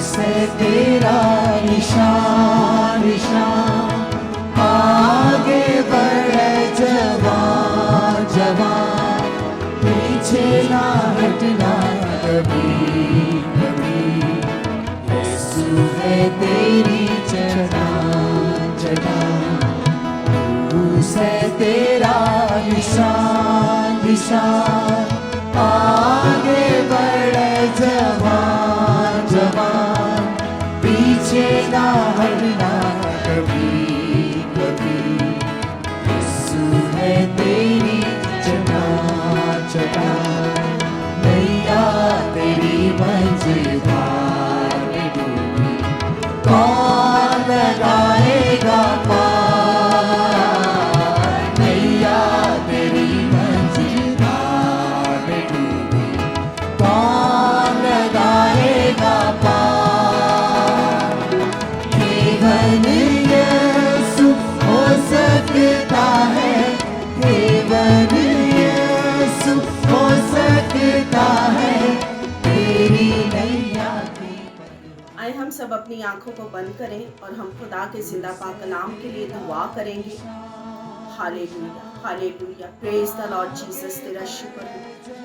से तेरा निशान निशान, आगे बढ़े जवान जवान, पीछे ना हटना कभी कभी। यीशु है तेरी चट्टान चट्टान, से तेरा निशान निशान, आगे बढ़े जवान जवान, पीछे ना हटना कभी कभी। यीशु है तेरी चट्टान चट्टान, नैया तेरी मझधार में डूबी, कौन लगाएगा पार। आइए हम सब अपनी आंखों को बंद करें और हम खुदा के जिंदा पाक कलाम के लिए दुआ करेंगे। Hallelujah hallelujah, praise the Lord Jesus, तेरा शुक्र है।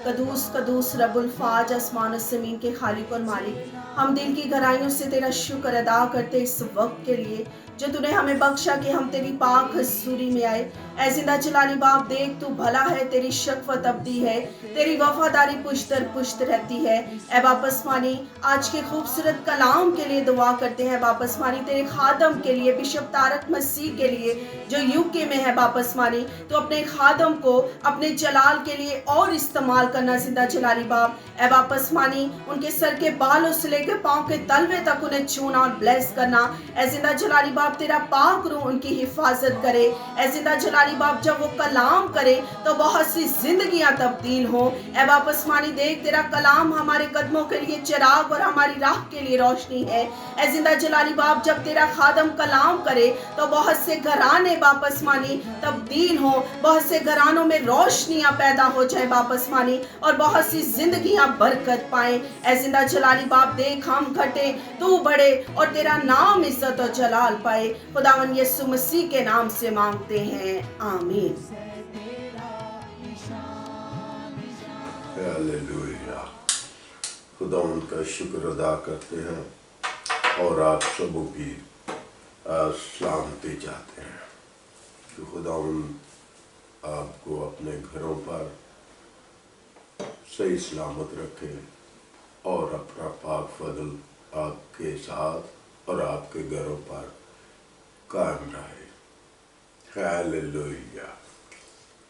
कदूस कदूस रब्बुल फाज, आसमान और ज़मीन के खालिक और मालिक, हम दिल की गहराइयों से तेरा शुक्र अदा करते इस वक्त के लिए जो तूने हमें बख्शा कि हम तेरी पाक हजूरी में आए। ऐ जिंदा जलाली बाप, देख तू भला है, तेरी शफ़क़त अबदी है, तेरी वफादारी पुश्त दर पुश्त रहती है। ऐ वापस मानी आज के खूबसूरत कलाम के लिए दुआ करते हैं। वापस मानी तेरे खादम के लिए, बिशप तारक मसीह के लिए जो यूके में है। वापस मानी तो अपने खादम को अपने जलाल के लिए और इस्तेमाल करना जिंदा जलाली बाप। ऐ वापस मानी उनके सर के बालों से लेकर पाँव के तलवे तक उन्हें छूना और ब्लेस करना। ऐ जिंदा जलाली बाप, तेरा पाक रूह उनकी हिफाजत करे। ऐ जिंदा जलाली बाप, जब वो कलाम करे तो बहुत सी जिंदगियां तब्दील हो। ऐ वापस मानी देख तेरा कलाम हमारे कदमों के लिए चिराग और हमारी राह के लिए रोशनी है। ऐ जिंदा जलाली बाप, जब तेरा खादम कलाम करे तो बहुत से घराने वापस मानी तब्दील हो, बहुत से घरानों में रोशनियां पैदा हो जाए वापस मानी, और बहुत सी जिंदगियां बरकत पाए। ऐ जिंदा जलाली बाप, देख हम घटे तू बढ़े और तेरा नाम इज्जत और जलाल पाए। खुदावन यीशु मसीह के नाम से मांगते हैं, आमीन। हालेलुया, खुदावंद का शुक्र अदा करते हैं और आप सबों की सलामती चाहते हैं कि खुदावंद आपको अपने घरों पर सही सलामत रखे और अपना पाक फजल आपके साथ और आपके घरों पर कायम रहे। Hallelujah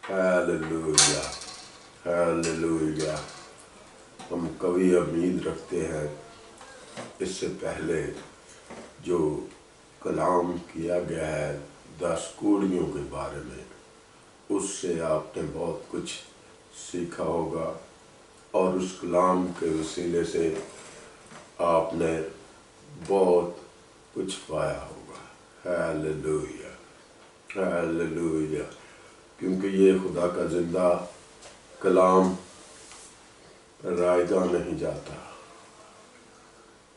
hallelujah hallelujah. हम कभी उम्मीद रखते हैं इससे पहले जो कलाम किया गया है 10 कूड़ियों के बारे में, उससे आपने बहुत कुछ सीखा होगा और उस कलाम के वसीले से आपने बहुत कुछ पाया होगा। हालेलुया हालेलुया, क्योंकि ये खुदा का जिंदा कलाम रायगा नहीं जाता,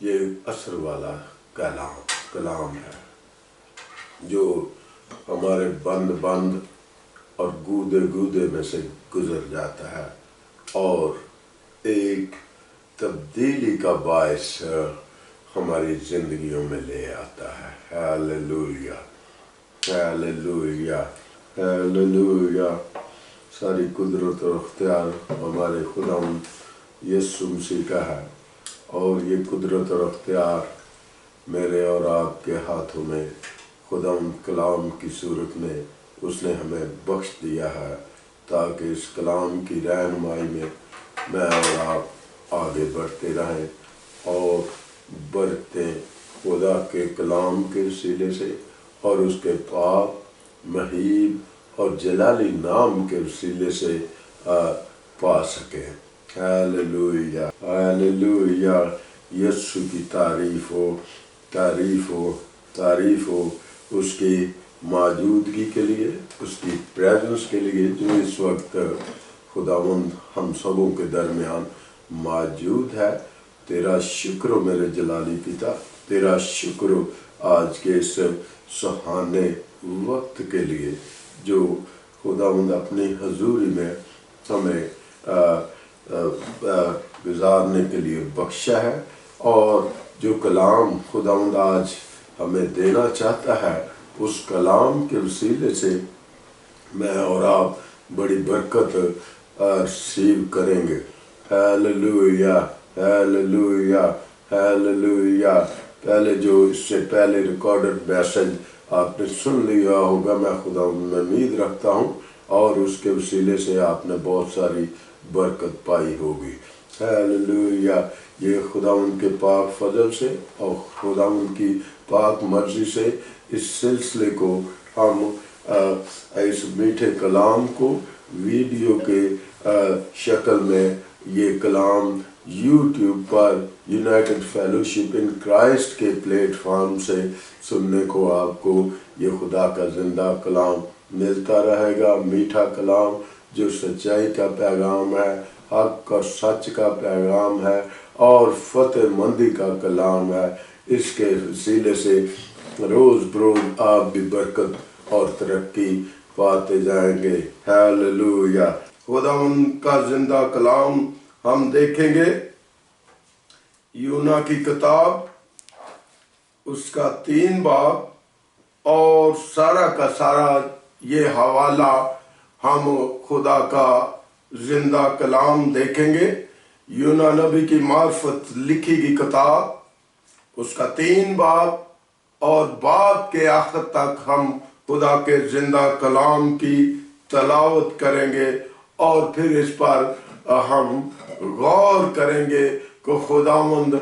ये असर वाला कलाम है जो हमारे बंद और गूदे में से गुजर जाता है और एक तब्दीली का बायस हमारी जिंदगियों में ले आता है। Hallelujah hallelujah hallelujah. सारी कुदरत और अख्तियार हमारे खुदावंद यीशु मसीह का है और ये कुदरत और अख्तियार मेरे और आपके हाथों में खुदावंद कलाम की सूरत में उसने हमें बख्श दिया है, ताकि इस कलाम की रहनुमाई में मैं और आप आगे बढ़ते रहें और बढ़ते खुदा के कलाम के वसीले से और उसके पाक महीब और जलाली नाम के वसीले से पा सकें। Hallelujah hallelujah. यीशु की तारीफ हो तारीफ हो तारीफ हो उसकी मौजूदगी के लिए, उसकी प्रेजेंस के लिए जो इस वक्त खुदावंद हम सबों के दरमियान मौजूद है, तेरा शुक्र हो मेरे जलाली पिता, तेरा शुक्र हो आज के इस सुहाने वक्त के लिए जो खुदावंद अपनी हजूरी में हमें गुजारने के लिए बख्शा है, और जो कलाम खुदावंद आज हमें देना चाहता है उस कलाम के वसीले से मैं और आप बड़ी बरकत रिसीव करेंगे। Hallelujah, hallelujah, hallelujah. पहले जो इससे पहले रिकॉर्डेड मैसेज आपने सुन लिया होगा, मैं खुदा में उम्मीद रखता हूँ, और उसके वसीले से आपने बहुत सारी बरकत पाई होगी। हालेलुया। ये खुदा उनके पाक फजल से और खुदा उनकी पाक मर्जी से इस सिलसिले को हम इस मीठे कलाम को वीडियो के शक्ल में ये कलाम यूट्यूब पर यूनाइटेड फेलोशिप इन क्राइस्ट के प्लेटफॉर्म से सुनने को आपको ये खुदा का जिंदा कलाम मिलता रहेगा। मीठा कलाम जो सच्चाई का पैगाम है, हक और सच का पैगाम है और फतेह मंदी का कलाम है। इसके वसीले से रोज़ बरोज़ आप भी बरकत और तरक्की पाते जाएंगे। हालेलुया। खुदा उनका जिंदा कलाम हम देखेंगे यूना की किताब उसका 3 बाब, और सारा का सारा ये हवाला हम खुदा का जिंदा कलाम देखेंगे। यूना नबी की मार्फत लिखी गई किताब उसका 3 बाब, और बाब के आखिर तक हम खुदा के जिंदा कलाम की तलावत करेंगे और फिर इस पर हम गौर करेंगे कि खुदावंद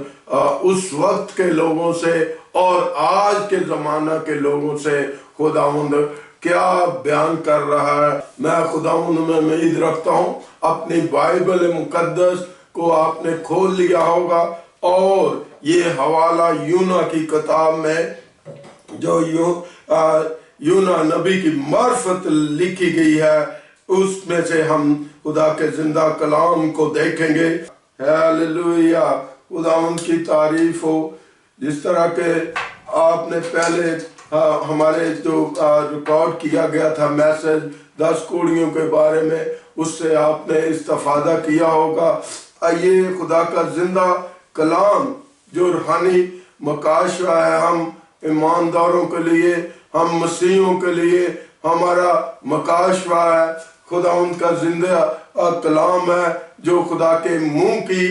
उस वक्त के लोगों से और आज के ज़माना के लोगों से खुदावंद क्या बयान कर रहा है। मैं खुदावंद में उम्मीद रखता हूँ अपनी बाइबल मुकद्दस को आपने खोल लिया होगा, और ये हवाला यूना की किताब में जो यूना नबी की मार्फत लिखी गई है उसमें से हम खुदा के जिंदा कलाम को देखेंगे। हालेलुया। खुदा उनकी तारीफ हो। जिस तरह के आपने पहले हमारे जो रिकॉर्ड किया गया था मैसेज 10 कोड़ियों के बारे में, उससे आपने इस्तेफादा किया होगा। ये खुदा का जिंदा कलाम जो रूहानी मकाशवा है, हम ईमानदारों के लिए, हम मसीहों के लिए हमारा मकाशवा है। खुदा उनका जिंदा कलाम है जो खुदा के मुंह की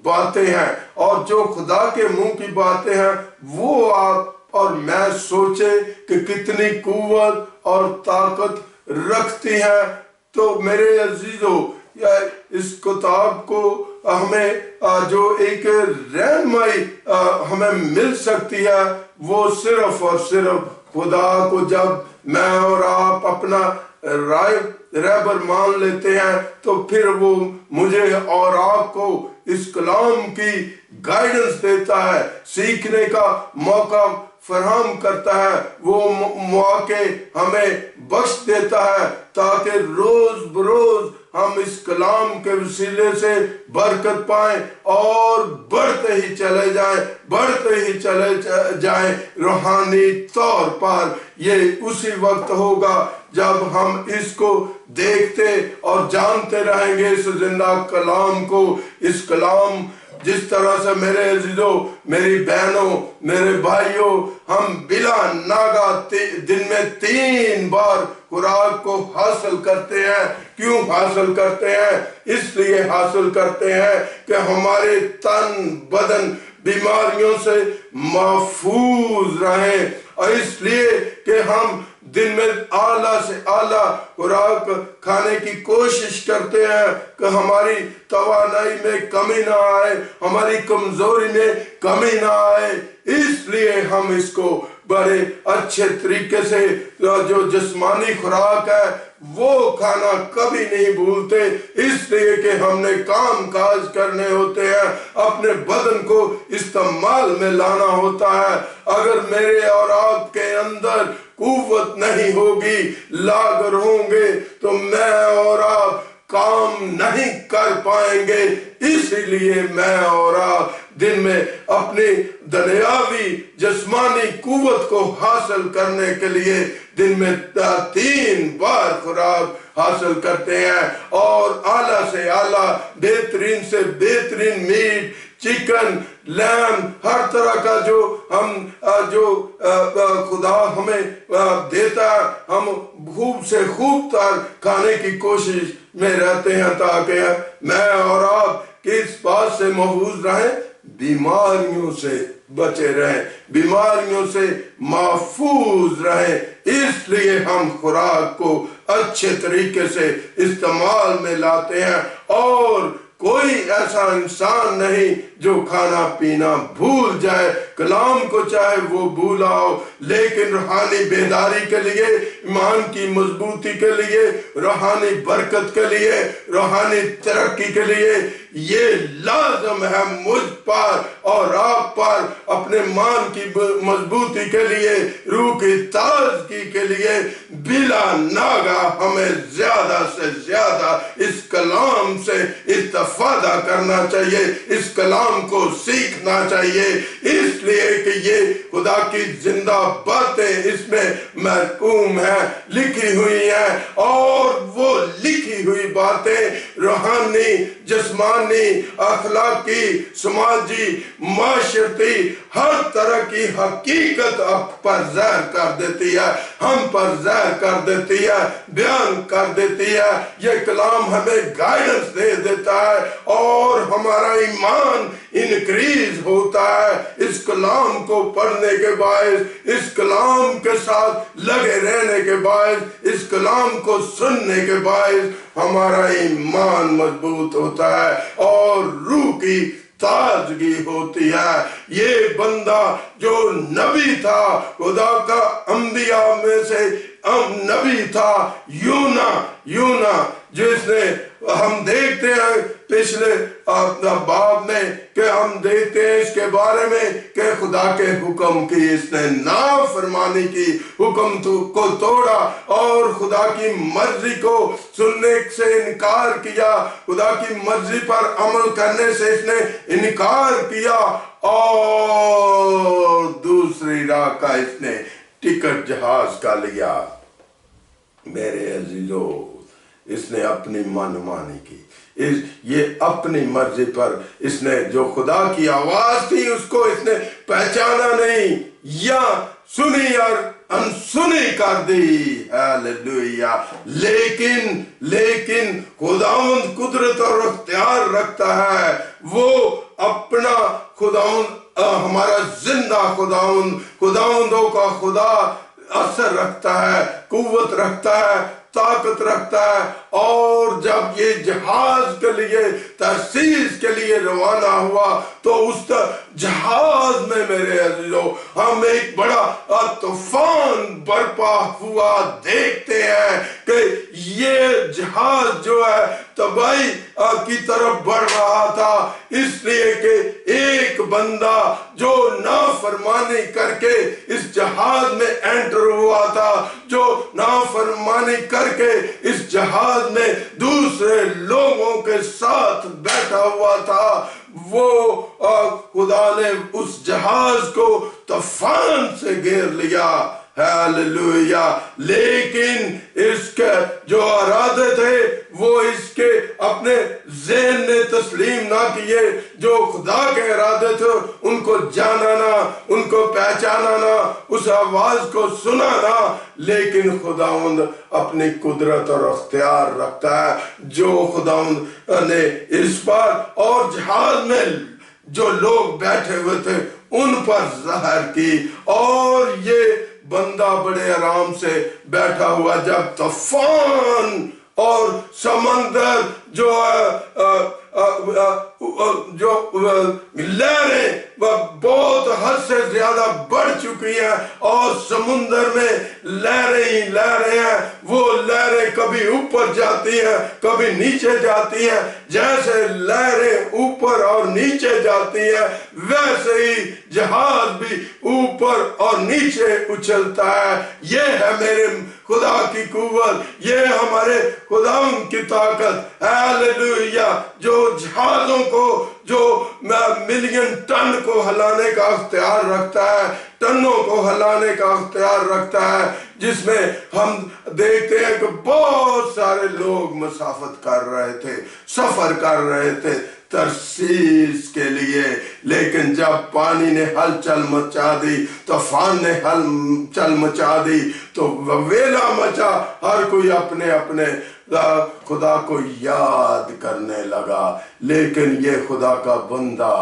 बातें हैं, और जो खुदा के मुंह की बातें हैं वो आप और मैं सोचे कि कितनी कुव्वत और ताकत रखती हैं। तो मेरे अजीजों, इस किताब को हमें जो एक रहनुमाई हमें मिल सकती है वो सिर्फ और सिर्फ खुदा को जब मैं और आप अपना रहबर मान लेते हैं तो फिर वो मुझे और आपको इस कलाम की गाइडेंस देता है, सीखने का मौका फराहम करता है, वो मौके हमें बख्श देता है ताकि रोज बरोज हम इस कलाम के वसीले से बरकत पाएं और बढ़ते ही चले जाएं रूहानी तौर पर। ये उसी वक्त होगा जब हम इसको देखते और जानते रहेंगे इस जिंदा कलाम को। इस कलाम जिस तरह से मेरे अजीजों, मेरी बहनों, मेरे भाइयों, हम बिला नागा दिन में 3 बार खुराक को हासिल करते हैं। क्यों हासिल करते हैं? इसलिए हासिल करते हैं कि हमारे तन बदन बीमारियों से महफूज रहे, और इसलिए कि हम दिन में आला से आला खुराक खाने की कोशिश करते हैं कि हमारी तवानाई में कमी ना आए, हमारी कमजोरी में कमी ना आए। इसलिए हम इसको बड़े अच्छे तरीके से जो जिस्मानी खुराक है वो खाना कभी नहीं भूलते, इसलिए कि हमने काम काज करने होते हैं, अपने बदन को इस्तेमाल में लाना होता है। अगर मेरे और आपके अंदर कुव्वत नहीं होगी, लागर होंगे, तो मैं और आप काम नहीं कर पाएंगे। اسی لیے میں اور آپ دن میں اپنی دنیاوی جسمانی قوت کو حاصل کرنے کے لیے دن میں 3 بار خوراک حاصل کرتے ہیں، اور اعلیٰ سے اعلیٰ، بہترین سے بہترین میٹ، چکن، لیم، ہر طرح کا جو خدا ہمیں دیتا ہے، ہم خوب سے خوب تر کھانے کی کوشش میں رہتے ہیں تاکہ میں اور آپ کس بات سے محفوظ رہیں، بیماریوں سے بچے رہیں، بیماریوں سے محفوظ رہیں۔ اس لیے ہم خوراک کو اچھے طریقے سے استعمال میں لاتے ہیں، اور کوئی ایسا انسان نہیں جو کھانا پینا بھول جائے، کلام کو چاہے وہ بھولا ہو، لیکن روحانی بیداری کے لیے، ایمان کی مضبوطی کے لیے، روحانی برکت کے لیے، روحانی ترقی کے لیے یہ لازم ہے مجھ پر اور آپ پر، اپنے مان کی مضبوطی کے لیے، روح کی تازگی کے لیے بلا ناگہ ہمیں زیادہ سے زیادہ اس کلام سے استفادہ کرنا چاہیے، اس کلام کو سیکھنا چاہیے، اس لیے کہ یہ خدا کی زندہ باتیں اس میں محکوم ہیں، لکھی ہوئی ہیں، اور وہ لکھی ہوئی باتیں روحانی، جسمانی، اخلاقی، سماجی، معاشرتی، ہر طرح کی حقیقت آپ پر ظاہر کر دیتی ہے، ہم پر ظاہر کر دیتی ہے، بیان کر دیتی ہے۔ یہ کلام ہمیں گائیڈنس دے دیتا ہے، اور ہمارا ایمان انکریز ہوتا ہے اس کلام کو پڑھنے کے باعث، اس کلام کے ساتھ لگے رہنے کے باعث، اس کلام کو سننے کے باعث ہمارا ایمان مضبوط ہوتا ہے اور روح کی تازگی ہوتی ہے۔ یہ بندہ جو نبی تھا، خدا کا انبیاء میں سے نبی تھا، یونا، جس نے ہم دیکھتے ہیں پچھلے باب میں کہ ہم دیکھتے ہیں اس کے بارے میں کہ خدا کے حکم کی اس نے نافرمانی کی، حکم کو توڑا اور خدا کی مرضی کو سننے سے انکار کیا، خدا کی مرضی پر عمل کرنے سے اس نے انکار کیا، اور دوسری راہ کا اس نے ٹکٹ جہاز کا لیا۔ میرے عزیزو، اس نے اپنی من مانی کی، یہ اپنی مرضی پر اس نے جو خدا کی آواز تھی اس کو اس نے پہچانا نہیں، یا سنی اور انسنی کر دی۔ ہاللویہ! لیکن خداوند قدرت اور اختیار رکھتا ہے، وہ اپنا خداوند، ہمارا زندہ خداوندوں کا خدا اثر رکھتا ہے، قوت رکھتا ہے، طاقت رکھتا ہے، اور جب یہ جہاز کے لیے ترسیس کے لیے روانہ ہوا تو اس جہاز میں میرے عزیزو ہم ایک بڑا طوفان برپا ہوا دیکھتے ہیں کہ یہ جہاز جو ہے تباہی کی طرف بڑھ رہا تھا، اس لیے کہ ایک بندہ جو نافرمانی کر کے اس جہاز میں انٹر ہوا تھا، جو نافرمانی کر کے اس جہاز میں دوسرے لوگوں کے ساتھ بیٹھا ہوا تھا، وہ خدا نے اس جہاز کو طوفان سے گھیر لیا۔ ہاللویہ! لیکن اس کے جو ارادے تھے وہ اس کے اپنے ذہن نے تسلیم نہ کیے، جو خدا کے ارادے تھے ان کو جانا نہ، ان کو پہچانا نہ، اس آواز کو سنا نہ، لیکن خداوند اپنی قدرت اور اختیار رکھتا ہے، جو خداوند نے اس پر اور جہاز میں جو لوگ بیٹھے ہوئے تھے ان پر ظاہر کی، اور یہ بندہ بڑے آرام سے بیٹھا ہوا جب طوفان اور سمندر جو لہریں بہت حد سے زیادہ بڑھ چکی ہیں، اور سمندر میں لہریں ہی لہریں ہیں، وہ لہریں کبھی اوپر جاتی ہیں کبھی نیچے جاتی ہیں، جیسے لہریں اوپر اور نیچے جاتی ہیں ویسے ہی جہاز بھی اوپر اور نیچے اچھلتا ہے۔ یہ ہے میرے खुदा की कुव्वत, ये हमारे खुदावंद की ताकत, हालेलुया, जो जहाजों को, जो मिलियन टन को हिलाने का अख्तियार रखता है, टनों को हिलाने का अख्तियार रखता है, जिसमें हम देखते हैं कि बहुत सारे लोग मुसाफत कर रहे थे, सफर कर रहे थे तरसीस के लिए, लेकिन जब पानी ने हलचल मचा दी, तूफान ने हलचल मचा दी, तो वेला मचा, हर कोई अपने अपने खुदा को याद करने लगा। लेकिन ये खुदा का बंदा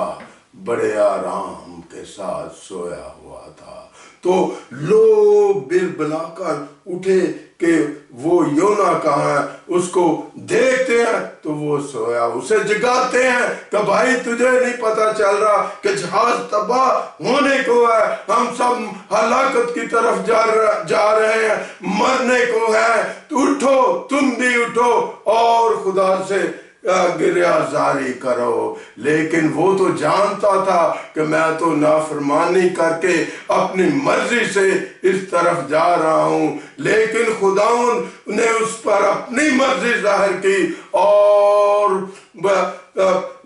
बड़े आराम के साथ सोया हुआ था। तो लोग बिलबिलाकर उठे कि वो योना कहाँ है, उसको देखते हैं तो वो सोया, उसे जगाते हैं कि भाई तुझे नहीं पता चल रहा कि जहाज तबाह होने को है, हम सब हलाकत की तरफ जा रहे हैं, मरने को है, तो उठो, तुम भी उठो और खुदा से गिरयाजारी करो। लेकिन वो तो जानता था कि मैं तो नाफरमानी करके अपनी मर्जी से इस तरफ जा रहा हूं, लेकिन खुदावंद ने उस पर अपनी मर्जी जाहिर की और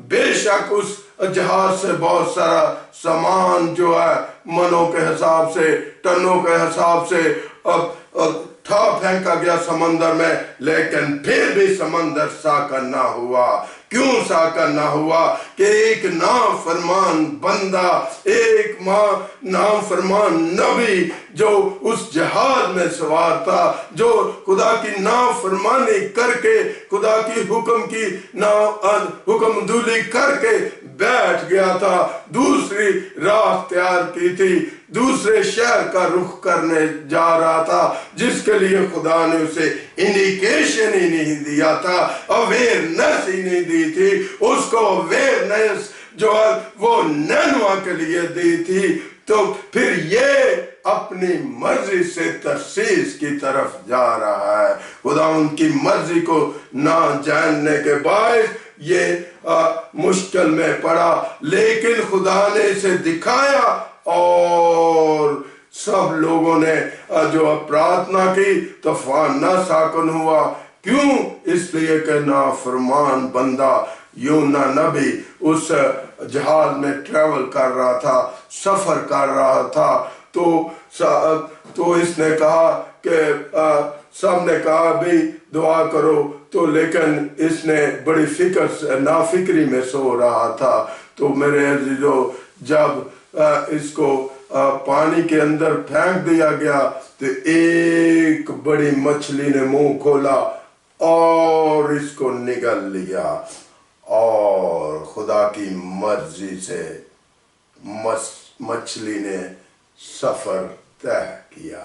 बेशक उस जहाज से बहुत सारा सामान जो है मनों के हिसाब से, टनों के हिसाब से था फेंका गया समंदर में, लेकिन फिर भी समंदर साका ना हुआ। क्यों साका ना हुआ? कि एक नाफरमान बंदा, एक नाफरमान नबी जो उस जहाज में सवार था, जो खुदा की नाफरमानी करके, खुदा की हुक्मदुली करके बैठ गया था, दूसरी राह तैयार की थी, दूसरे शहर का रुख करने जा रहा था, जिसके लिए खुदा ने उसे इंडिकेशन ही नहीं दिया था, अवेयरनेस ही नहीं दी थी उसको। अवेयरनेस जो है वो नैनवा के लिए दी थी। तो फिर ये अपनी मर्जी से तरसीस की तरफ जा रहा है। खुदा उनकी मर्जी को ना जानने के बाद ये मुश्किल में पड़ा, लेकिन खुदा ने इसे दिखाया और सब लोगों ने जो प्रार्थना की, तूफान ना साकन हुआ। क्यों? इसलिए कि नाफरमान बंदा यूना नबी उस जहाज में ट्रेवल कर रहा था, सफर कर रहा था। तो इसने कहा कि सब ने कहा भी दुआ करो, तो लेकिन इसने बड़ी नाफिक्री में सो रहा था। तो मेरे अजीजों, जब इसको पानी के अंदर फेंक दिया गया तो एक बड़ी मछली ने मुंह खोला और इसको निगल लिया, और खुदा की मर्जी से मछली ने सफर तय किया,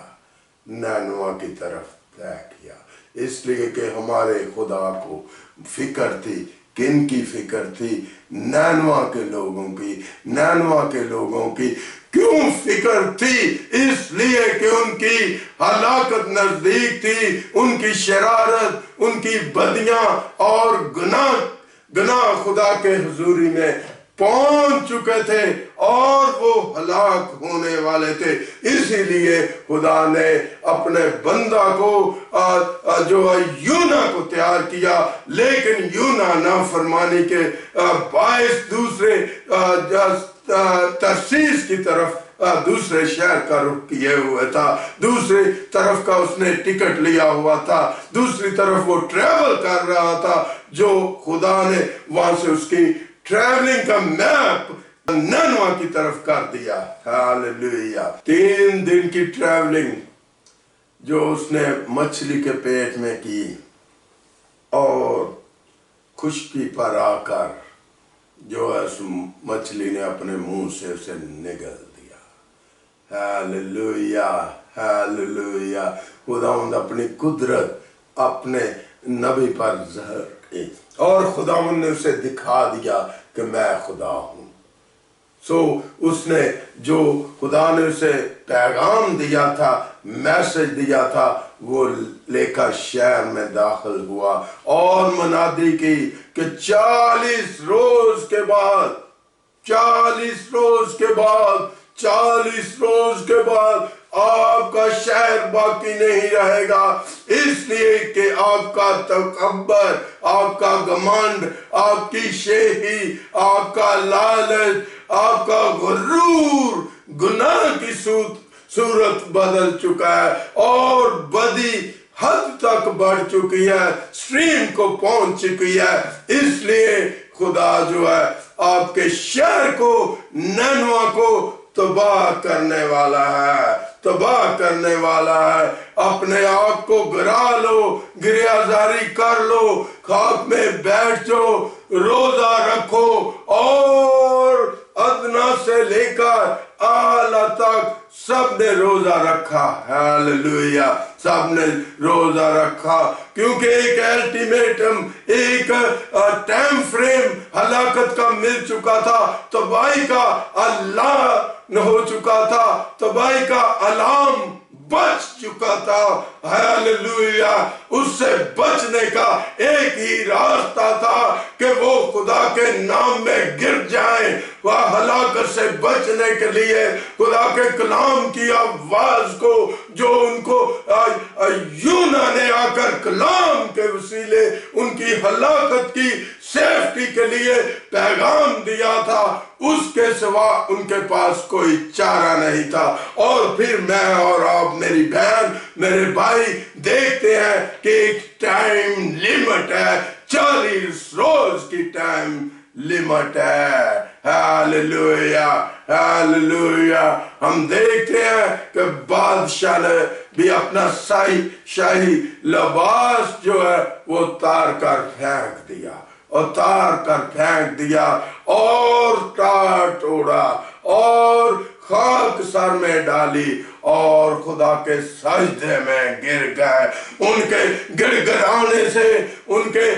नैनवा की तरफ तय किया। इसलिए कि हमारे खुदा को फिक्र थी। किन की फिक्र थी? नैनवा के लोगों की। नैनवा के लोगों की क्यों फिक्र थी? इसलिए कि उनकी हलाकत नजदीक थी, उनकी शरारत, उनकी बदियां और गुनाह खुदा के हुजूरी में पहुंच चुके थे और वो हलाक होने वाले थे। इसीलिए खुदा ने अपने बंदा को जो यूना को तैयार किया, लेकिन यूना नाफरमानी के बायस दूसरे तरसीस की तरफ, दूसरे शहर का रुख किए हुए था, दूसरी तरफ का उसने टिकट लिया हुआ था, दूसरी तरफ वो ट्रेवल कर रहा था, जो खुदा ने वहां से उसकी ट्रैवलिंग का मैप नैनवा की तरफ कर दिया। हालेलुया। 3 दिन की ट्रैवलिंग जो उसने मछली के पेट में की और खुशकी पर आकर जो है उस मछली ने अपने मुंह से उसे निगल दिया। Hallelujah, hallelujah. खुदावंद अपनी कुदरत अपने नबी पर ज़ाहिर की और खुदावंद ने उसे दिखा दिया कि मैं खुदा हूं। उसने जो खुदा ने उसे पैगाम दिया था, मैसेज दिया था, वो लेकर शहर में दाखिल हुआ और मुनादी की कि 40 रोज के बाद آپ کا شہر باقی نہیں رہے گا، اس لیے کہ آپ کا تکبر، آپ کا گھمنڈ، آپ کی شیخی، آپ کا لالچ، آپ کا غرور گناہ کی صورت بدل چکا ہے اور بدی حد تک بڑھ چکی ہے، سٹریم کو پہنچ چکی ہے۔ اس لیے خدا جو ہے آپ کے شہر کو، نینوا کو تباہ کرنے والا ہے، تباہ کرنے والا ہے۔ اپنے آپ کو گرا لو، گریہ زاری کر لو، خاک میں بیٹھ جاؤ، روزہ رکھو، اور ادنا سے لے کر اعلیٰ تک سب نے روزہ رکھا۔ ہاللویہ، سب نے روزہ رکھا، کیونکہ ایک الٹیمیٹم، ایک ٹائم فریم ہلاکت کا مل چکا تھا، تباہی کا اعلان ہو چکا تھا، تباہی کا الارم بچ چکا تھا۔ ہاللویہ، اس سے بچنے کا ایک ہی راستہ تھا کہ وہ خدا کے نام میں گر جائیں۔ وہ ہلاکت سے بچنے کے لیے خدا کے کلام کی آواز کو، جو ان کو یونان نے آ کر کلام کے وسیلے ان کی ہلاکت کی سیفٹی کے لیے پیغام دیا تھا، اس کے سوا ان کے پاس کوئی چارہ نہیں تھا۔ اور پھر میں اور آپ، میری بہن، میرے بھائی، دیکھتے ہیں کہ ایک ٹائم لیمٹ ہے، 40 روز کی ٹائم لیمٹ ہے۔ Hallelujah, hallelujah. ہم دیکھتے ہیں کہ بادشاہ نے بھی اپنا شاہی لباس جو ہے وہ اتار کر پھینک دیا، اتار کر پھینک دیا، اور ٹاٹ اڑا اور خاک سر میں ڈالی اور خدا کے سجدے میں گر گئے۔ ان کے گڑ گڑانے سے، ان کے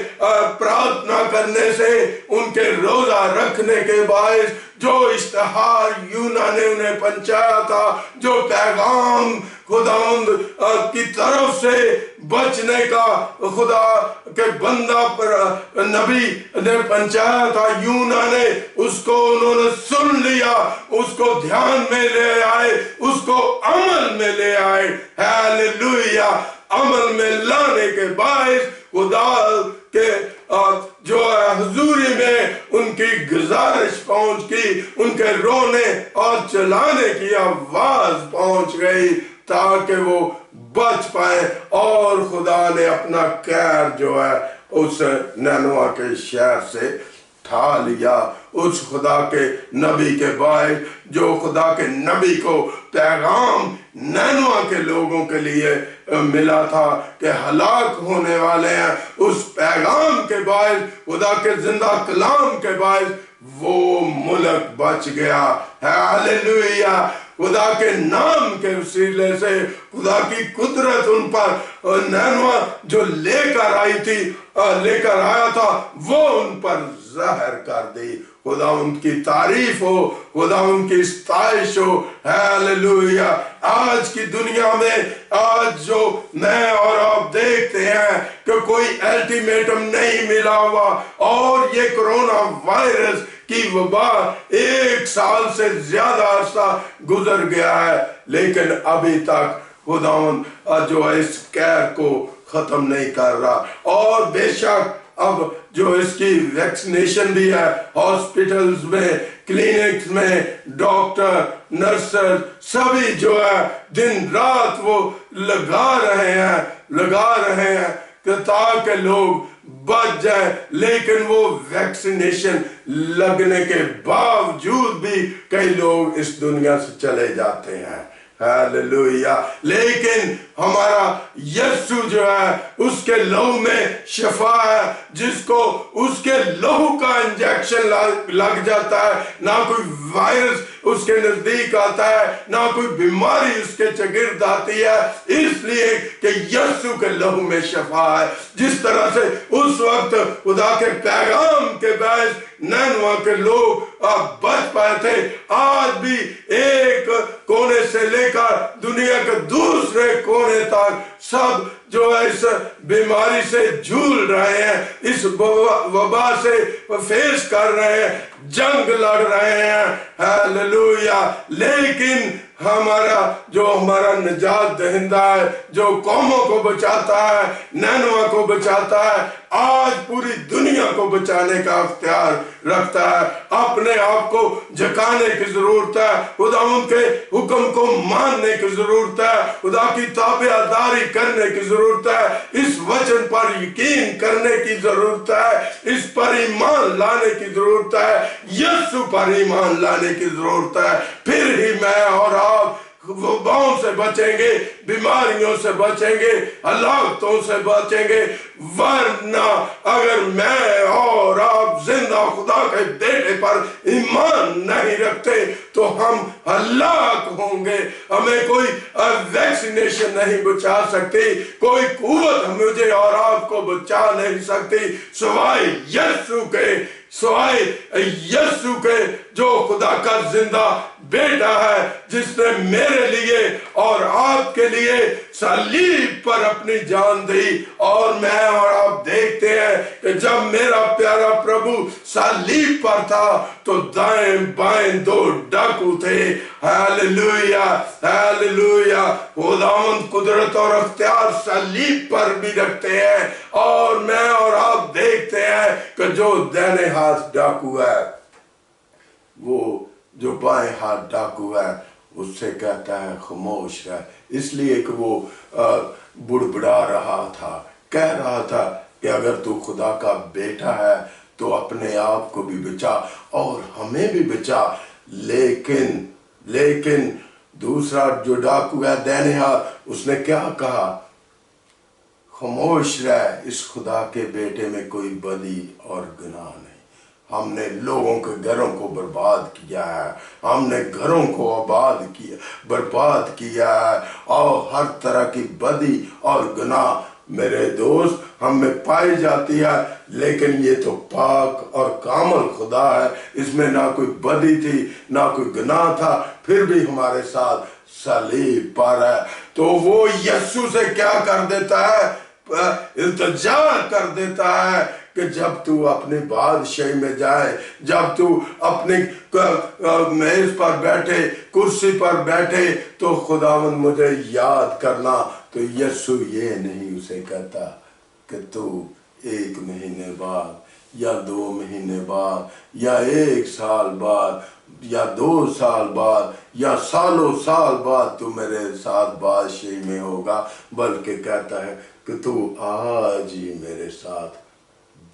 پرارتھنا کرنے سے، ان کے روزہ رکھنے کے باعث جو اشتہار یونان نے انہیں پہنچایا تھا، جو پیغام خداوند کی طرف سے بچنے کا خدا کے بندہ پر نبی نے پہنچایا تھا، یونان نے اس کو انہوں نے سن لیا، اس کو دھیان میں لے آئے، اس کو عمل میں لے آئے۔ ہاللویہ، عمل میں لانے کے باعث خدا کے جو حضوری میں ان کی گزارش پہنچ گئی، ان کے رونے اور چلانے کی آواز پہنچ گئی تاکہ وہ بچ پائے، اور خدا نے اپنا قہر جو ہے اس نینوا کے شہر سے ٹھا لیا۔ اس خدا کے نبی کے باعث، جو خدا کے نبی کو پیغام نینوا کے لوگوں کے لیے ملا تھا کہ ہلاک ہونے والے ہیں، اس پیغام کے باعث، خدا کے زندہ کلام کے باعث وہ ملک بچ گیا۔ ہاللویہ، خدا کے نام کے وسیلے سے خدا کی قدرت ان پر، نینوا جو لے کر آیا تھا، وہ ان پر ظاہر کر دی۔ خدا ان کی تعریف ہو، خدا ان کی ستائش ہو۔ ہاللویہ۔ آج کی دنیا میں، آج جو میں اور آپ دیکھتے ہیں کہ کوئی الٹیمیٹم نہیں ملا ہوا، اور یہ کرونا وائرس کی وبا 1 سال سے زیادہ عرصہ گزر گیا ہے، لیکن ابھی تک خداوند جو ہے اس قہر کو ختم نہیں کر رہا۔ اور بے شک اب جو اس کی ویکسینیشن بھی ہے، ہاسپٹلز میں، کلینکس میں، ڈاکٹر، نرسز سبھی جو ہے دن رات وہ لگا رہے ہیں کہ تاکہ لوگ بچ جائیں، لیکن وہ ویکسینیشن لگنے کے باوجود بھی کئی لوگ اس دنیا سے چلے جاتے ہیں۔ ہاللویہ۔ لیکن ہمارا یسوع جو ہے، اس کے لہو میں شفا ہے، جس کو اس کے لہو کا انجیکشن لگ جاتا ہے، نہ کوئی وائرس اس کے نزدیک آتا ہے، نہ کوئی بیماری اس کے چگرد آتی ہے، اس لیے کہ یسوع کے لہو میں شفا ہے۔ جس طرح سے اس وقت خدا کے پیغام کے باعث نینوا کے لوگ بچ پائے تھے، آج بھی ایک کونے سے لے کر دنیا کے دوسرے کونے تک سب جو ہے اس بیماری سے جھول رہے ہیں، اس وبا سے فیس کر رہے ہیں، جنگ لڑ رہے ہیں۔ ہاللویہ۔ لیکن जो हमारा निजात दहिंदा है, जो कौमों को बचाता है, नैनवा को बचाता है, आज पूरी दुनिया को बचाने का अख्तियार रखता है। अपने आप को झुकाने की जरूरत है, खुदा उनके हुक्म को मानने की जरूरत है, खुदा की ताबेदारी करने की जरूरत है, इस वचन पर यकीन करने की जरूरत है, इस पर ईमान लाने की जरूरत है, यीशु पर ईमान लाने की जरूरत है। फिर ही मैं और आप वबाओं से बचेंगे, बीमारियों से बचेंगे, हलाकतों से बचेंगे। वरना अगर मैं और आप जिंदा खुदा के बेटे पर ईमान नहीं रखते तो हम हलाक होंगे। हमें कोई वैक्सीनेशन नहीं बचा सकती, कोई कुव्वत मुझे और आपको बचा नहीं सकती सिवाय यीशु के जो खुदा का जिंदा बेटा है, जिसने मेरे लिए और आपके लिए सलीब पर अपनी जान दी। और मैं और आप देखते हैं कि जब मेरा प्यारा प्रभु सलीब पर था तो दाएं बाएं दो डाकू थे। Hallelujah, hallelujah. खुदावंद कुदरत और अख्तियार सलीब पर भी रखते हैं। और मैं और आप देखते हैं कि जो दाहिने हाथ डाकू है, वो जो बाएं हाथ डाकू है, उससे कहता है खामोश रह। इसलिए कि वो बुड़बुड़ा रहा था, कह रहा था कि अगर तू खुदा का बेटा है तो अपने आप को भी बचा और हमें भी बचा। लेकिन दूसरा जो डाकू है दाहिने हाथ, उसने क्या कहा? खामोश रह, इस खुदा के बेटे में कोई बदी और गुनाह नहीं। हमने लोगों के घरों को बर्बाद किया है, हमने घरों को बर्बाद किया है, और हर तरह की बदी और गुनाह मेरे दोस्त हम में पाई जाती है। लेकिन ये तो पाक और कामल खुदा है, इसमें ना कोई बदी थी ना कोई गुनाह था, फिर भी हमारे साथ सलीब पर है। तो वो यीशु से क्या कर देता है? इंतजार कर देता है कि जब तू अपनी बादशाही में जाए, जब तू अपनी मेज पर बैठे, कुर्सी पर बैठे, तो खुदावंद मुझे याद करना। तो यीशु ये नहीं उसे कहता कि तू 1 महीने बाद या 2 महीने बाद या 1 साल बाद या 2 साल बाद या सालों साल बाद तू मेरे साथ बादशाही में होगा, बल्कि कहता है कि तू आज ही मेरे साथ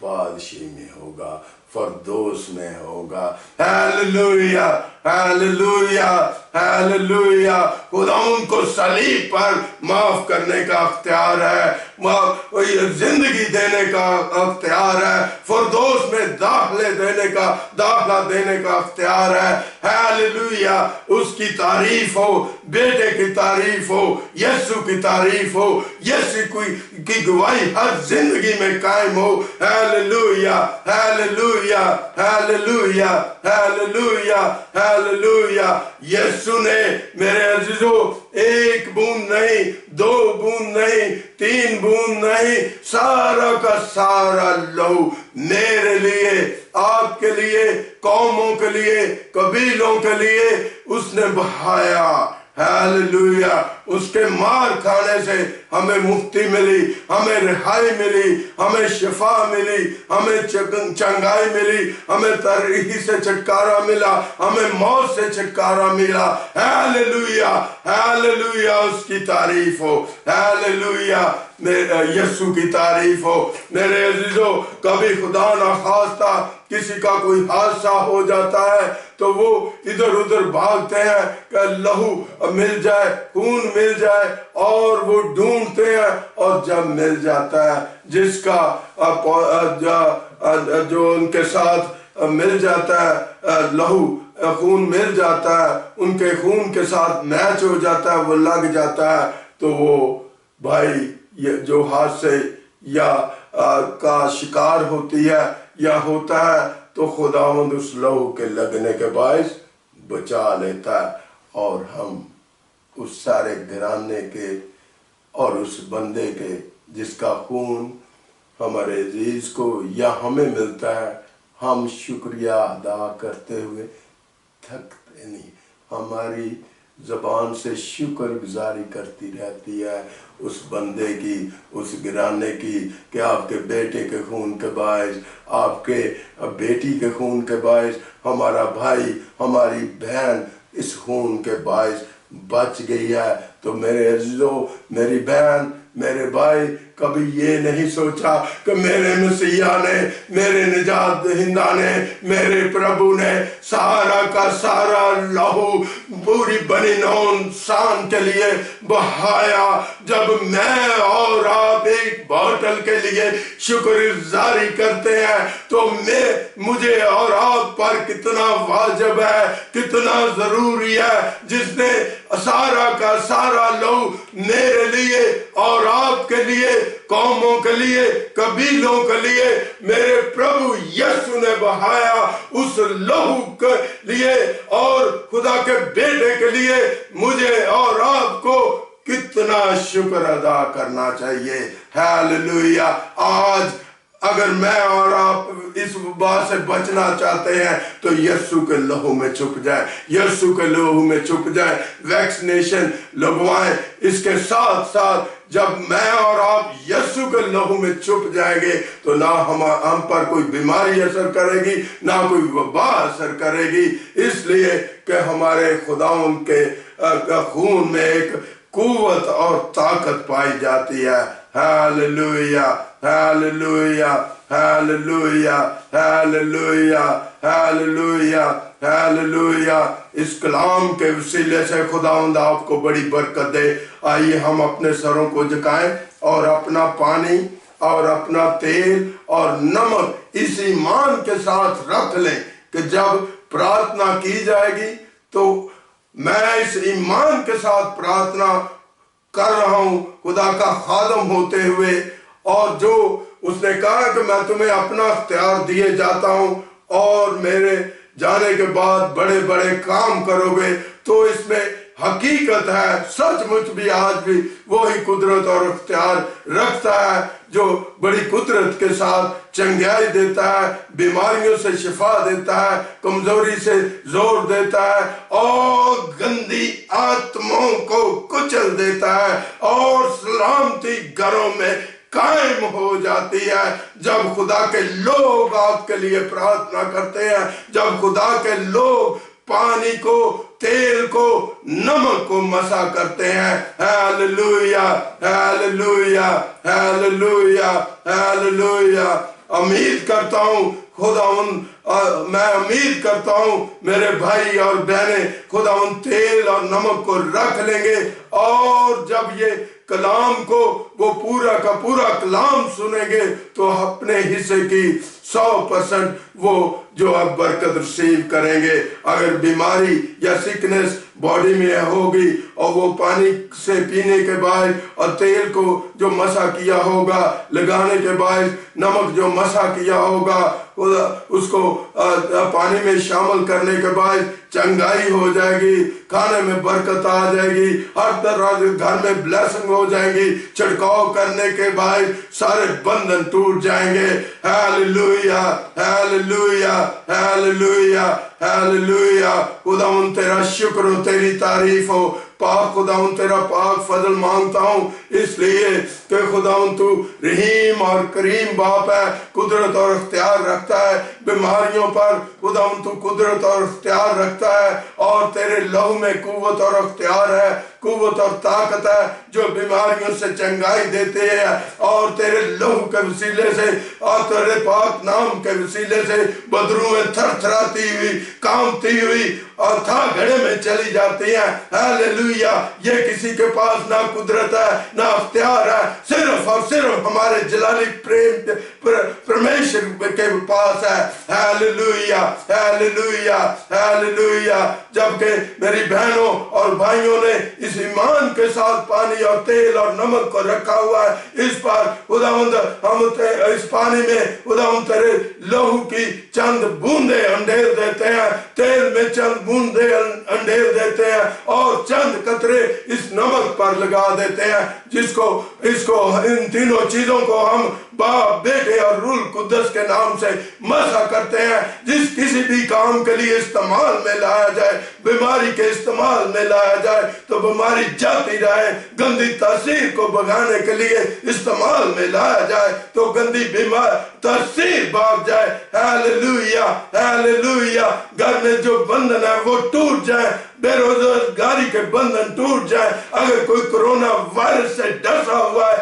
बादशाही में होगा, फरदौस में होगा। Hallelujah, hallelujah, hallelujah. खुदा उनको सलीब पर माफ करने का अख्तियार है, जिंदगी देने का अख्तियार है, फरदौस में दाखला देने का अख्तियार है। हालेलुया। उसकी तारीफ हो, बेटे की तारीफ हो, यीशु की तारीफ हो, यीशु की गवाही हर जिंदगी में कायम हो। Hallelujah, hallelujah, hallelujah, hallelujah, hallelujah. Yeshu ने मेरे अजीजों 1 बूंद नहीं, 2 बूंद नहीं, 3 बूंद नहीं, सारा का सारा लहू मेरे लिए, आपके लिए, कौमों के लिए, कबीलों के लिए उसने बहाया। हालेलुया। उसके मार खाने से हमें मुक्ति मिली, हमें रिहाई मिली, हमें शिफा मिली, हमें चंगाई मिली, हमें तरीही से छुटकारा मिला, हमें मौत से छुटकारा मिला। Hallelujah, hallelujah. उसकी तारीफ हो। हालेलुया। यीशु की तारीफ हो। मेरे अजीजों, कभी खुदा ना खास्ता किसी का कोई हादसा हो जाता है तो वो इधर उधर भागते हैं कि लहू मिल जाए, खून मिल जाए, और वो ढूंढते हैं, और जब मिल जाता है जिसका जो उनके साथ मिल जाता है, लहू खून मिल जाता है, उनके खून के साथ मैच हो जाता है, वो लग जाता है, तो वो भाई ये जो हादसे या का शिकार होती है या होता है, तो खुदावंद उस लहू के लगने के बायस बचा लेता है, और हम उस सारे घराने के और उस बंदे के जिसका खून हमारे अजीज को या हमें मिलता है, हम शुक्रिया अदा करते हुए थकते नहीं। हमारी زبان سے شکر گزاری کرتی رہتی ہے اس بندے کی، اس گرانے کی کہ آپ کے بیٹے کے خون کے باعث، آپ کے بیٹی کے خون کے باعث ہمارا بھائی، ہماری بہن اس خون کے باعث بچ گئی ہے۔ تو میرے عزیزو، میری بہن، میرے بھائی، کبھی یہ نہیں سوچا کہ میرے مسیح نے، میرے نجات دہندہ نے، میرے پربھو نے سارا کا سارا لہو پوری بنی نوع انسان کے لیے بہایا۔ جب میں اور آپ ایک بوتل کے لیے شکر گزاری کرتے ہیں تو مجھے اور آپ پر کتنا واجب ہے، کتنا ضروری ہے، جس نے سارا کا سارا لہو میرے لیے اور آپ کے لیے، قوموں کے لیے، قبیلوں کے لیے میرے پربھو یسوع نے بہایا۔ اس لہو کے لیے اور خدا کے بیٹے کے لیے مجھے اور آپ کو کتنا شکر ادا کرنا چاہیے۔ ہیلیلویا۔ آج اگر میں اور آپ اس وبا سے بچنا چاہتے ہیں تو یسوع کے لہو میں چھپ جائے، یسوع کے لہو میں چھپ جائے، ویکسینیشن لگوائیں۔ اس کے ساتھ ساتھ جب میں اور آپ یسوع کے لہو میں چھپ جائیں گے تو نہ ہم پر کوئی بیماری اثر کرے گی، نہ کوئی وبا اثر کرے گی، اس لیے کہ ہمارے خداوند کے خون میں ایک قوت اور طاقت پائی جاتی ہے۔ Hallelujah, hallelujah, hallelujah, hallelujah, hallelujah, hallelujah. اس کلام کے وسیلے سے خداوند آپ کو بڑی برکت دے۔ آئیے ہم اپنے سروں کو جھکائیں اور اپنا پانی اور اپنا تیل اور نمک اس ایمان کے ساتھ رکھ لیں کہ جب پرارتھنا کی جائے گی تو میں اس ایمان کے ساتھ پرارتھنا کر رہا ہوں خدا کا خادم ہوتے ہوئے، اور جو اس نے کہا کہ میں تمہیں اپنا اختیار دیے جاتا ہوں اور میرے جانے کے بعد بڑے بڑے کام کرو گے، تو اس میں حقیقت ہے، سچ مچ بھی آج بھی وہی قدرت اور اختیار رکھتا ہے جو بڑی قدرت کے ساتھ چنگیائی دیتا ہے، بیماریوں سے شفا دیتا ہے، کمزوری سے زور دیتا ہے اور گندی آتماؤں کو کچل دیتا ہے، اور سلامتی گھروں میں قائم ہو جاتی ہے جب خدا کے لوگ آپ کے لیے پرارتھنا کرتے ہیں، جب خدا کے لوگ پانی کو، تیل کو، نمک کو مسا کرتے ہیں۔ Hallelujah, hallelujah, hallelujah, hallelujah. امید کرتا ہوں میں امید کرتا ہوں میرے بھائی اور بہنیں خداوند تیل اور نمک کو رکھ لیں گے، اور جب یہ کلام کو وہ پورا کا پورا کلام سنیں گے تو اپنے حصے کی 100% وہ جو اب برکت ریسیو کریں گے۔ اگر بیماری یا سکنس باڈی میں ہوگی اور وہ پانی سے پینے کے بعد اور تیل کو جو مسا کیا ہوگا لگانے کے بعد، نمک جو مسا کیا ہوگا اس کو پانی میں شامل کرنے کے بعد چنگائی ہو جائے گی، کھانے میں برکت آ جائے گی، ہر طرح گھر میں بلیسنگ ہو جائیں گی، چھڑکاؤ کرنے کے بعد سارے بندھن ٹوٹ جائیں گے۔ Hallelujah, hallelujah, hallelujah, hallelujah. خداوند تیرا شکر ہو، تیری تعریف ہو، پاک خداوند تیرا پاک فضل مانگتا ہوں، اس لیے کہ خداوند تو رحیم اور کریم باپ ہے، قدرت اور اختیار رکھتا ہے بیماریوں پر، خداوند تو قدرت اور اختیار رکھتا ہے، اور تیرے لہو میں قوت اور اختیار ہے، قوت اور طاقت ہے جو بیماریوں سے چنگائی دیتے ہیں، اور تیرے لہو کے وسیلے سے اور تیرے پاک نام کے وسیلے سے بدروں میں تھر تھراتی ہوئی، کانپتی ہوئی اور تھا گھڑے میں چلی جاتی ہیں۔ ہیلیلویا۔ یہ کسی کے پاس نہ قدرت ہے نہ اختیار ہے، صرف اور صرف ہمارے جلالی پرمیشور کے پاس ہے۔ Hallelujah, hallelujah, hallelujah. جبکہ میری بہنوں اور بھائیوں نے اس ایمان کے ساتھ پانی اور تیل اور نمک کو رکھا ہوا ہے، اس پر خداوند ہم اس پانی میں خداوند تیرے لہو کی چند بوندے انڈیل دیتے ہیں، تیل میں چند بوندے अंडेल देते हैं और चंद कतरे इस नमक पर लगा देते हैं, जिसको इसको इन तीनों चीजों को हम बाप बेटे और रूह कुद्दस के नाम से मसा करते हैं। जिस किसी भी काम के लिए इस्तेमाल में लाया जाए, बीमारी के इस्तेमाल में लाया जाए तो बीमारी जाती रहे, गंदी तासीर को भगाने के लिए इस्तेमाल में लाया जाए तो गंदी बीमार तासीर भाग जाए। Hallelujah hallelujah. घर में जो बंधन है वो टूट जाए, बेरोजगारी के बंधन टूट जाए। अगर कोई कोरोना वायरस से डसा हुआ है,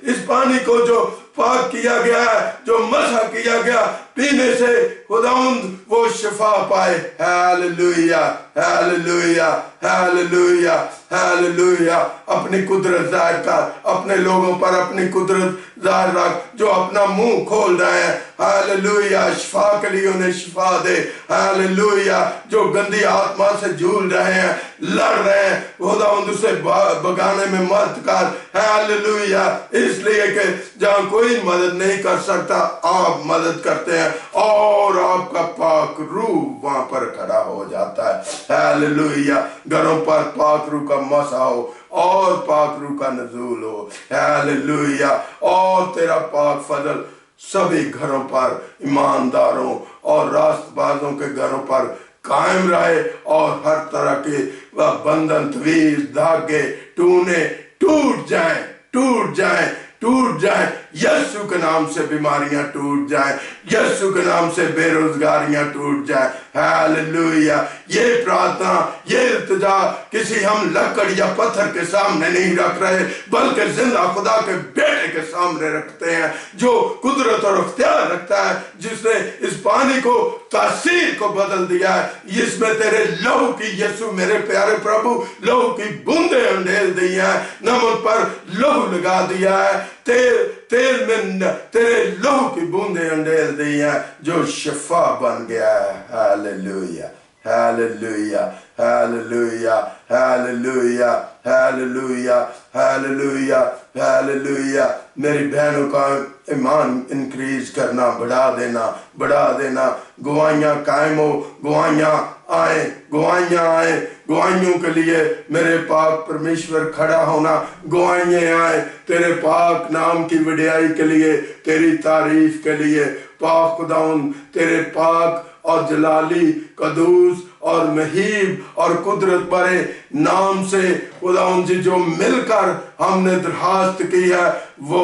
इस पानी को जो पाक किया गया है, जो मसा किया गया, पीने से खुदावंद वो शिफा पाए। Hallelujah hallelujah hallelujah hallelujah. अपनी कुदरत जाहिर कर, अपने लोगों पर अपनी कुदरत जाहिर रख जो अपना मुंह खोल रहे हैं। हालेलुया। शिफा के लिए उन्हें शिफा दे। हालेलुया। जो गंदी आत्मा से झूल रहे हैं, लड़ रहे हैं, खुदावंद उसे भगाने में मदद कर। हालेलुया। इसलिए कि जहाँ कोई मदद नहीं कर सकता, आप मदद करते हैं और आपका पाक रूह वहां पर खड़ा हो जाता है। हालेलुया। घरों पर पाक रूह का मसा हो और पाक रूह का नजूल हो। हालेलुया। और तेरा पाक फजल सभी घरों पर, ईमानदारों और रास्तबाजों के घरों पर कायम रहे और हर तरह के बंधन, तवीज, धागे, टूने टूट जाएं, टूट जाएं, टूट जाए। यीशु के नाम से बीमारियां टूट जाए, यीशु के नाम से बेरोजगारियां टूट जाए। हालेलुया। ये प्रार्थना, ये इल्तिजा किसी हम लकड़ या पत्थर के सामने नहीं रख रहे, बल्कि जिंदा खुदा के बेटे के सामने रखते हैं, जो कुदरत और अख्तियार रखता है, जिसने इस पानी को, तासीर को बदल दिया है। इसमें तेरे लहू की, यीशु मेरे प्यारे प्रभु, लहू की बूंदे अंडेल दी हैं, नमक पर लहू लगा दिया है, तेल में तेरे लहू की बूंदे अंडेल दी हैं, जो शिफा बन गया है। Hallelujah hallelujah hallelujah hallelujah hallelujah hallelujah hallelujah. मेरी बहनों का ईमान इंक्रीज करना, बढ़ा देना। गवाहियां कायम हो, गवाहियां आए, गवाहियों के लिए मेरे पाक परमेश्वर खड़ा होना, गवाहियां आए तेरे पाक नाम की वडियाई के लिए, तेरी तारीफ के लिए। पाक खुदाउन तेरे पाक और जलाली, कदूस और महीब और कुदरत भरे नाम से खुदाउन जी जो मिलकर हमने दरखास्त की है, वो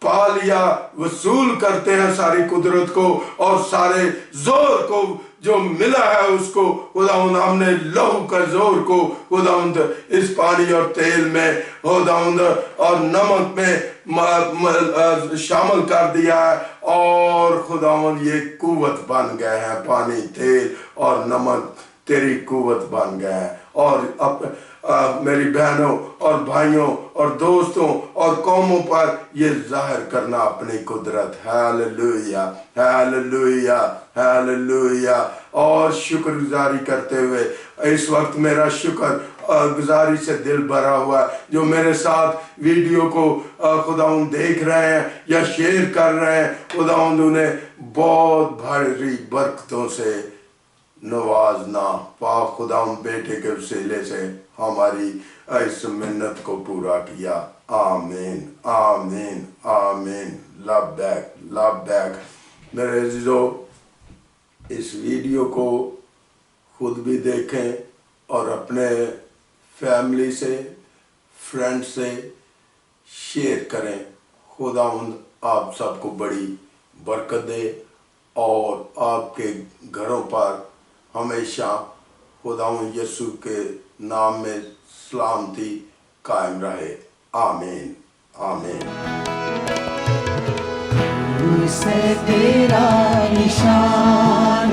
पा लिया, वसूल करते हैं सारी कुदरत को और सारे जोर को जो मिला है उसको। खुदावंद हमने लहू का जोर को खुदावंद इस पानी और तेल में, खुदावंद और नमक में शामिल कर दिया है और खुदावंद ये कुव्वत बन गए हैं। पानी, तेल और नमक तेरी कुव्वत बन गए हैं। और मेरी बहनों और भाइयों और दोस्तों और कौमों पर ये जाहिर करना अपनी कुदरत। Hallelujah hallelujah hallelujah. और शुक्रगुजारी करते हुए इस वक्त मेरा शुक्र गुजारी से दिल भरा हुआ है, जो मेरे साथ वीडियो को खुदावंद देख रहे हैं या शेयर कर रहे हैं। खुदावंद उन्हें बहुत भारी बरकतों से नवाजना। पाक खुदावंद बेटे के वसीले से हमारी इस मिन्नत को पूरा किया। आमीन आमीन आमीन। Love back. मेरे अजीजों, इस वीडियो को खुद भी देखें और अपने फैमिली से, फ्रेंड से शेयर करें। खुदावंद आप सबको बड़ी बरकत दे और आपके घरों पर हमेशा खुदावंद यीशु के नाम में सलामती कायम रहे। आमीन आमीन। से तेरा निशान